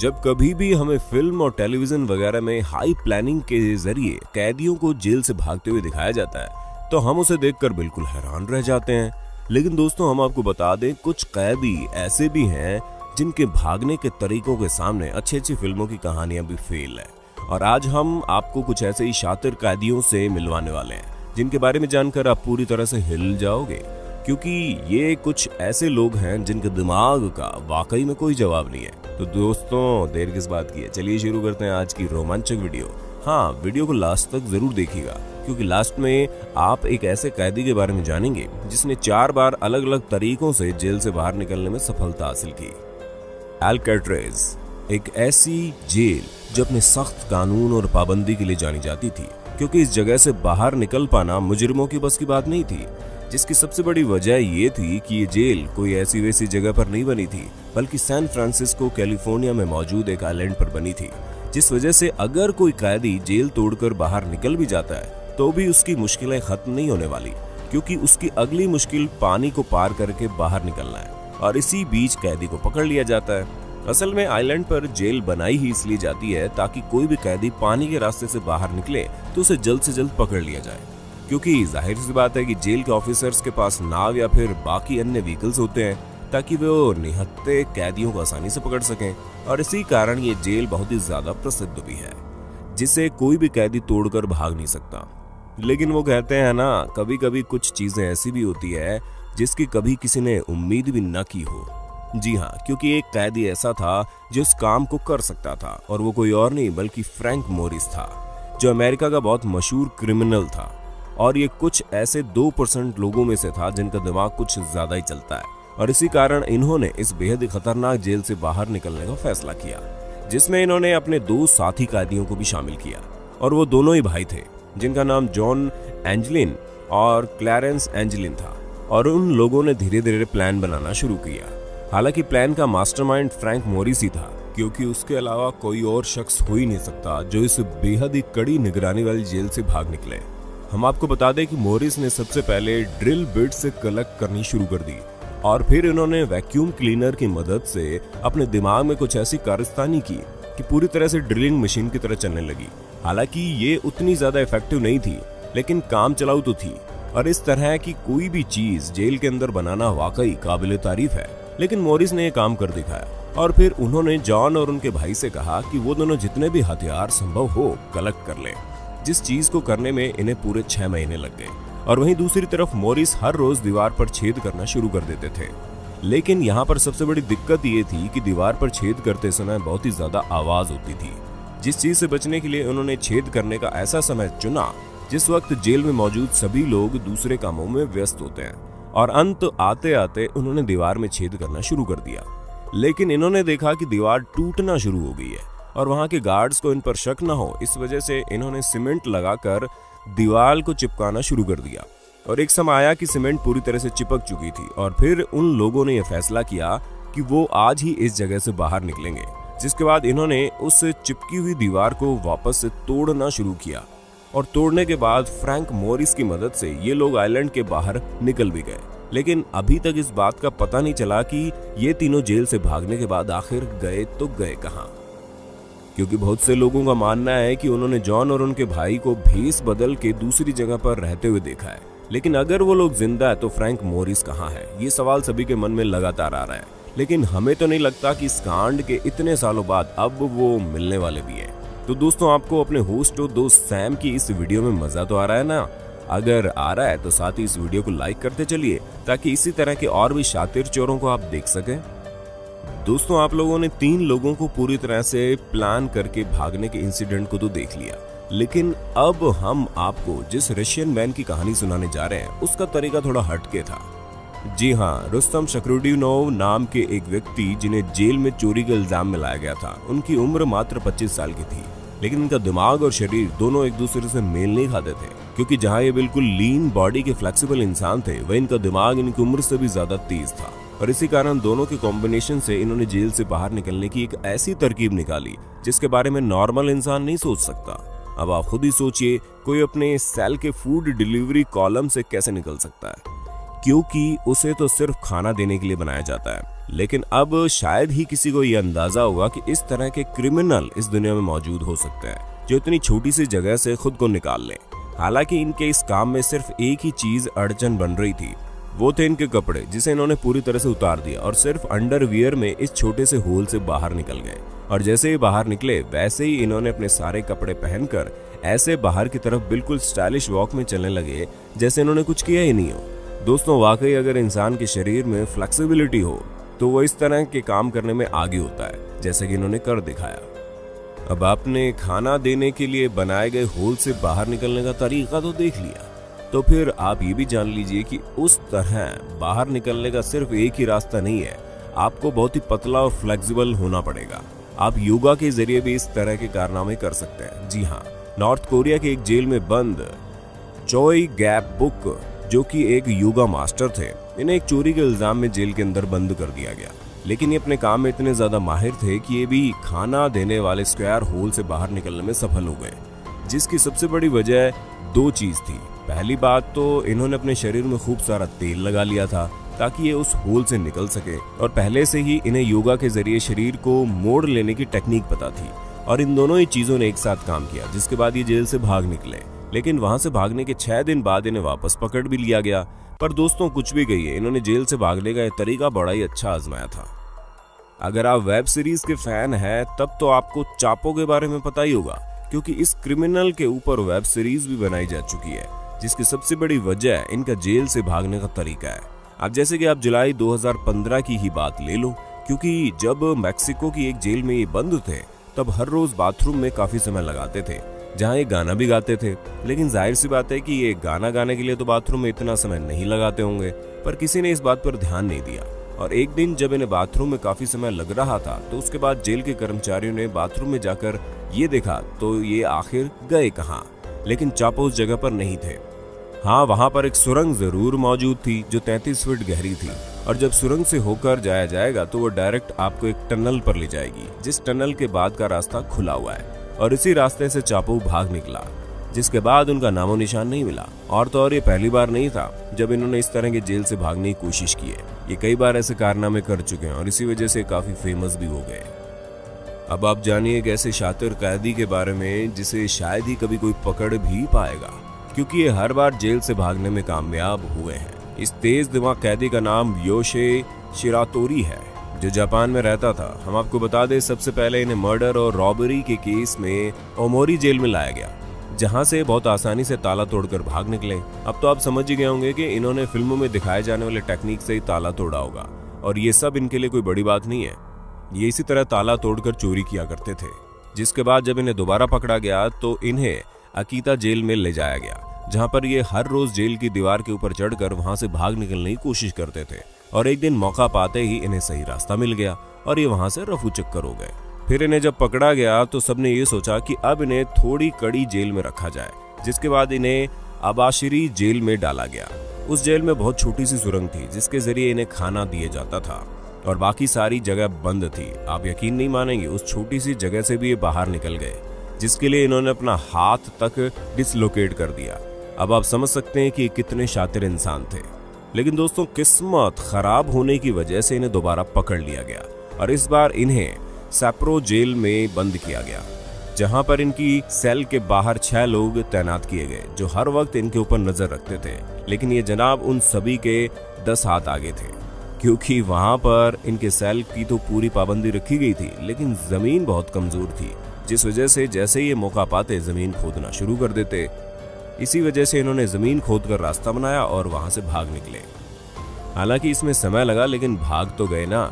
जब कभी भी हमें फिल्म और टेलीविजन वगैरह में हाई प्लानिंग के जरिए कैदियों को जेल से भागते हुए दिखाया जाता है तो हम उसे देखकर बिल्कुल हैरान रह जाते हैं। लेकिन दोस्तों, हम आपको बता दें, कुछ कैदी ऐसे भी हैं जिनके भागने के तरीकों के सामने अच्छी अच्छी फिल्मों की कहानियां भी फेल है। और आज हम आपको कुछ ऐसे ही शातिर कैदियों से मिलवाने वाले हैं जिनके बारे में जानकर आप पूरी तरह से हिल जाओगे, क्योंकि ये कुछ ऐसे लोग हैं जिनके दिमाग का वाकई में कोई जवाब नहीं है। तो दोस्तों, देर किस बात की है, चलिए शुरू करते हैं आज की रोमांचक वीडियो। हाँ, वीडियो को लास्ट तक जरूर देखिएगा, क्योंकि लास्ट में आप एक ऐसे कैदी के बारे में जानेंगे जिसने 4 बार अलग अलग तरीकों से जेल से बाहर निकलने में सफलता हासिल की। अल्काट्राज़ एक ऐसी जेल जो अपने सख्त कानून और पाबंदी के लिए जानी जाती थी, क्योंकि इस जगह से बाहर निकल पाना मुजरिमों की बस की बात नहीं थी। जिसकी सबसे बड़ी वजह ये थी कि ये जेल कोई ऐसी वैसी जगह पर नहीं बनी थी, बल्कि सैन फ्रांसिस्को कैलिफोर्निया में मौजूद एक आइलैंड पर बनी थी। जिस वजह से अगर कोई कैदी जेल तोड़कर बाहर निकल भी जाता है तो भी उसकी मुश्किलें खत्म नहीं होने वाली, क्योंकि उसकी अगली मुश्किल पानी को पार करके बाहर निकलना है, और इसी बीच कैदी को पकड़ लिया जाता है। असल में आइलैंड पर जेल बनाई ही इसलिए जाती है ताकि कोई भी कैदी पानी के रास्ते से बाहर निकले तो उसे जल्द से जल्द पकड़ लिया जाए, क्योंकि जाहिर सी बात है कि जेल के ऑफिसर्स के पास नाव या फिर बाकी अन्य व्हीकल्स होते हैं ताकि वो निहत्थे कैदियों को आसानी से पकड़ सकें। और इसी कारण ये जेल बहुत ही ज्यादा प्रसिद्ध भी है, जिसे कोई भी कैदी तोड़कर भाग नहीं सकता। लेकिन वो कहते हैं ना, कभी कभी कुछ चीजें ऐसी भी होती है जिसकी कभी किसी ने उम्मीद भी न की हो। जी हाँ, क्योंकि एक कैदी ऐसा था जो इस काम को कर सकता था, और वो कोई और नहीं बल्कि फ्रैंक मोरिस था, जो अमेरिका का बहुत मशहूर क्रिमिनल था। और ये कुछ ऐसे 2% लोगों में से था जिनका दिमाग कुछ ज्यादा ही चलता है, और इसी कारण इन्होंने इस बेहद ही खतरनाक जेल से बाहर निकलने का फैसला किया, जिसमें इन्होंने अपने 2 साथी कैदियों को भी शामिल किया। और वो दोनों ही भाई थे, जिनका नाम जॉन एंजेलिन और क्लैरेंस एंजेलिन था। और उन लोगों ने धीरे धीरे प्लान बनाना शुरू किया। हालांकि प्लान का मास्टरमाइंड फ्रैंक मोरिस ही था, क्योंकि उसके अलावा कोई और शख्स हो ही नहीं सकता जो इस बेहद ही कड़ी निगरानी वाली जेल से भाग निकले। हम आपको बता दें कि मोरिस ने सबसे पहले ड्रिल बिट से कलेक्ट करनी शुरू कर दी, और फिर इन्होंने वैक्यूम क्लीनर की मदद से अपने दिमाग में कुछ ऐसी कारस्तानी की कि पूरी तरह से ड्रिलिंग मशीन की तरह चलने लगी। हालांकि ये उतनी ज्यादा इफेक्टिव नहीं थी, लेकिन काम चलाऊ तो थी। और इस तरह की कोई भी चीज जेल के अंदर बनाना वाकई काबिल तारीफ है। लेकिन मोरिस ने यह काम कर दिखाया, और फिर उन्होंने जॉन और उनके भाई से कहा कि वो दोनों जितने भी हथियार संभव हो कलेक्ट कर लें, जिस चीज को करने में इन्हें पूरे 6 महीने लग गए। और वहीं दूसरी तरफ मोरिस हर रोज दीवार पर छेद करना शुरू कर देते थे। लेकिन यहाँ पर सबसे बड़ी दिक्कत ये थी कि दीवार पर छेद करते समय बहुत ही ज्यादा आवाज होती थी। जिस चीज से बचने के लिए उन्होंने छेद करने का ऐसा समय चुना जिस वक्त जेल में मौजूद सभी लोग दूसरे कामों में व्यस्त होते हैं। और अंत आते आते उन्होंने दीवार में छेद करना शुरू कर दिया। लेकिन इन्होंने देखा कि दीवार टूटना शुरू हो गई है, और वहां के गार्ड्स को इन पर शक न हो, इस वजह से इन्होंने सीमेंट लगाकर दीवार को चिपकाना शुरू कर दिया। और एक समय आया कि सीमेंट पूरी तरह से चिपक चुकी थी, और फिर उन लोगों ने यह फैसला किया कि वो आज ही इस जगह से बाहर निकलेंगे। जिसके बाद इन्होंने उस चिपकी हुई दीवार को वापस से तोड़ना शुरू किया, और तोड़ने के बाद फ्रैंक मोरिस की मदद से ये लोग आइलैंड के बाहर निकल भी गए। लेकिन अभी तक इस बात का पता नहीं चला कि ये तीनों जेल से भागने के बाद आखिर गए तो गए कहां, क्योंकि बहुत से लोगों का मानना है कि उन्होंने जॉन और उनके भाई को भेस बदल के दूसरी जगह पर रहते हुए देखा है। लेकिन अगर वो लोग जिंदा है तो फ्रैंक मोरिस कहां है? ये सवाल सभी के मन में लगातार आ रहा है। लेकिन हमें तो नहीं लगता कि इस कांड के इतने सालों बाद अब वो मिलने वाले भी है। तो दोस्तों, आपको अपने होस्ट और दोस्त सैम की इस वीडियो में मजा तो आ रहा है ना? अगर आ रहा है तो साथ ही इस वीडियो को लाइक करते चलिए, ताकि इसी तरह के और भी शातिर चोरों को आप देख सकें। दोस्तों, आप लोगों ने 3 लोगों को पूरी तरह से प्लान करके भागने के इंसिडेंट को तो देख लिया, लेकिन अब हम आपको जिस रशियन मैन की कहानी सुनाने जा रहे हैं उसका तरीका थोड़ा हटके था। जी हाँ, रुस्तम शकरुडिनोव नाम के एक व्यक्ति जिन्हें जेल में चोरी का इल्जाम में लाया गया था, उनकी उम्र मात्र 25 साल की थी। लेकिन इनका दिमाग और शरीर दोनों एक दूसरे से मेल नहीं खाते थे, क्योंकि जहाँ ये बिल्कुल लीन बॉडी के फ्लेक्सिबल इंसान थे, वह इनका दिमाग इनकी उम्र से भी ज्यादा तेज था। और इसी कारण दोनों के कॉम्बिनेशन से इन्होंने जेल से बाहर निकलने की एक ऐसी तरकीब निकाली जिसके बारे में नॉर्मल इंसान नहीं सोच सकता। अब आप खुद ही सोचिए, कोई अपने सेल के फूड डिलीवरी कॉलम से कैसे निकल सकता है, क्योंकि उसे तो सिर्फ खाना देने के लिए बनाया जाता है। लेकिन अब शायद ही किसी को यह अंदाजा होगा कि इस तरह के क्रिमिनल इस दुनिया में मौजूद हो सकते हैं जो इतनी छोटी सी जगह से खुद को निकाल लें। हालांकि इनके इस काम में सिर्फ एक ही चीज अड़चन बन रही थी, वो थे इनके कपड़े, जिसे इन्होंने पूरी तरह से उतार दिया और सिर्फ अंडरवियर में इस छोटे से होल से बाहर निकल गए। और जैसे ही बाहर निकले वैसे ही इन्होंने अपने सारे कपड़े पहनकर ऐसे बाहर की तरफ बिल्कुल स्टाइलिश वॉक में चलने लगे जैसे इन्होंने कुछ किया ही नहीं हो। दोस्तों, वाकई अगर इंसान के शरीर में फ्लेक्सिबिलिटी हो तो वो इस तरह के काम करने में आगे होता है, जैसे कि इन्होंने कर दिखाया। अब आपने खाना देने के लिए बनाए गए होल से बाहर निकलने का तरीका तो देख लिया, तो फिर आप ये भी जान लीजिए कि उस तरह बाहर निकलने का सिर्फ एक ही रास्ता नहीं है, आपको बहुत ही पतला और फ्लेक्सिबल होना पड़ेगा। आप योगा के जरिए भी इस तरह के कारनामे कर सकते हैं। जी हाँ, नॉर्थ कोरिया के एक जेल में बंद चोई गैप बुक, जो कि एक योगा मास्टर थे, इन्हें एक चोरी के इल्जाम में जेल के अंदर बंद कर दिया गया। लेकिन ये अपने काम में इतने ज्यादा माहिर थे कि ये भी खाना देने वाले स्क्वायर होल से बाहर निकलने में सफल हो गए, जिसकी सबसे बड़ी वजह दो चीज थी। पहली बात तो इन्होंने अपने शरीर में खूब सारा तेल लगा लिया था ताकि ये उस होल से निकल सके, और पहले से ही इन्हें योगा के जरिए शरीर को मोड़ लेने की टेक्निक पता थी। और इन दोनों ही चीजों ने एक साथ काम किया, जिसके बाद ये जेल से भाग निकले। लेकिन वहां से भागने के 6 दिन बाद इन्हें वापस पकड़ भी लिया गया। पर दोस्तों, कुछ भी कहिए, इन्होंने जेल से भागने का तरीका बड़ा ही अच्छा आजमाया था। अगर आप वेब सीरीज के फैन हैं तब तो आपको चापो के बारे में पता ही होगा, क्योंकि इस क्रिमिनल के ऊपर वेब सीरीज भी बनाई जा चुकी है, जिसकी सबसे बड़ी वजह इनका जेल से भागने का तरीका है। अब जैसे कि आप जुलाई 2015 की ही बात ले लो, क्योंकि जब मैक्सिको की एक जेल में ये बंद थे तब हर रोज बाथरूम में काफी समय लगाते थे, जहाँ ये गाना भी गाते थे। लेकिन जाहिर सी बात है कि ये गाना गाने के लिए तो बाथरूम में इतना समय नहीं लगाते होंगे, पर किसी ने इस बात पर ध्यान नहीं दिया। और एक दिन जब इन्हें बाथरूम में काफी समय लग रहा था तो उसके बाद जेल के कर्मचारियों ने बाथरूम में जाकर ये देखा तो ये आखिर गए कहाँ। लेकिन चापो उस जगह पर नहीं थे। हाँ, वहां पर एक सुरंग जरूर मौजूद थी जो 33 फीट गहरी थी, और जब सुरंग से होकर जाया जाएगा तो वो डायरेक्ट आपको एक टनल पर ले जाएगी, जिस टनल के बाद का रास्ता खुला हुआ है। और इसी रास्ते से चापो भाग निकला, जिसके बाद उनका नामो निशान नहीं मिला। और तो और ये पहली बार नहीं था जब इन्होंने इस तरह के जेल से भागने की कोशिश की है। ये कई बार ऐसे कारनामे कर चुके हैं और इसी वजह से काफी फेमस भी हो गए। अब आप जानिए एक ऐसे शातिर कैदी के बारे में जिसे शायद ही कभी कोई पकड़ भी पाएगा, क्योंकि ये हर बार जेल से भागने में कामयाब हुए हैं। इस तेज दिमाग कैदी का नाम योशे शिरातोरी है, जो जापान में रहता था। हम आपको बता दें, सबसे पहले इन्हें मर्डर और रॉबरी के केस में ओमोरी जेल में लाया गया, जहां से बहुत आसानी से ताला तोड़कर भाग निकले। अब तो आप समझ ही गए होंगे कि इन्होंने फिल्मों में दिखाए जाने वाले टेक्निक से ही ताला तोड़ा होगा, और ये सब इनके लिए कोई बड़ी बात नहीं है। ये इसी तरह ताला तोड़कर चोरी किया करते थे। जिसके बाद जब इन्हें दोबारा पकड़ा गया तो इन्हें अकीता जेल में ले जाया गया, जहां पर ये हर रोज जेल की दीवार के ऊपर चढ़कर वहां से भाग निकलने की कोशिश करते थे। और एक दिन मौका पाते ही इन्हें सही रास्ता मिल गया और ये वहां से रफू चक्कर हो गए। फिर इन्हें जब पकड़ा गया तो सबने ये सोचा कि अब इन्हें थोड़ी कड़ी जेल में रखा जाए, जिसके बाद इन्हें अबाशिरी जेल में डाला गया। उस जेल में बहुत छोटी सी सुरंग थी जिसके जरिए इन्हें खाना दिया जाता था, और बाकी सारी जगह बंद थी। आप यकीन नहीं मानेंगे, उस छोटी सी जगह से भी ये बाहर निकल गए, जिसके लिए इन्होंने अपना हाथ तक डिसलोकेट कर दिया। अब आप समझ सकते हैं कि कितने शातिर इंसान थे। लेकिन दोस्तों, किस्मत खराब होने की वजह से इन्हें दोबारा पकड़ लिया गया और इस बार इन्हें सैप्रो जेल में बंद किया गया, जहां पर इनकी सेल के बाहर 6 लोग तैनात किए गए जो हर वक्त इनके ऊपर नजर रखते थे। लेकिन ये जनाब उन सभी के 10 हाथ आगे थे, क्योंकि वहां पर इनके सेल की तो पूरी पाबंदी रखी गई थी, लेकिन जमीन बहुत कमजोर थी, जिस वजह से जैसे ये मौका पाते जमीन खोदना शुरू कर देते। इसी वजह से इन्होंने जमीन खोदकर रास्ता बनाया और वहां से भाग निकले। हालांकि इसमें समय लगा, लेकिन भाग तो गए ना।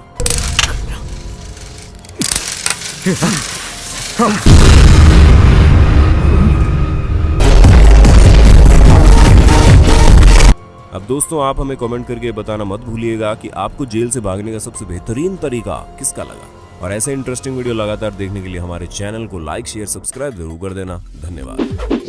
अब दोस्तों, आप हमें कमेंट करके बताना मत भूलिएगा कि आपको जेल से भागने का सबसे बेहतरीन तरीका किसका लगा। और ऐसे इंटरेस्टिंग वीडियो लगातार देखने के लिए हमारे चैनल को लाइक, शेयर, सब्सक्राइब जरूर कर देना। धन्यवाद।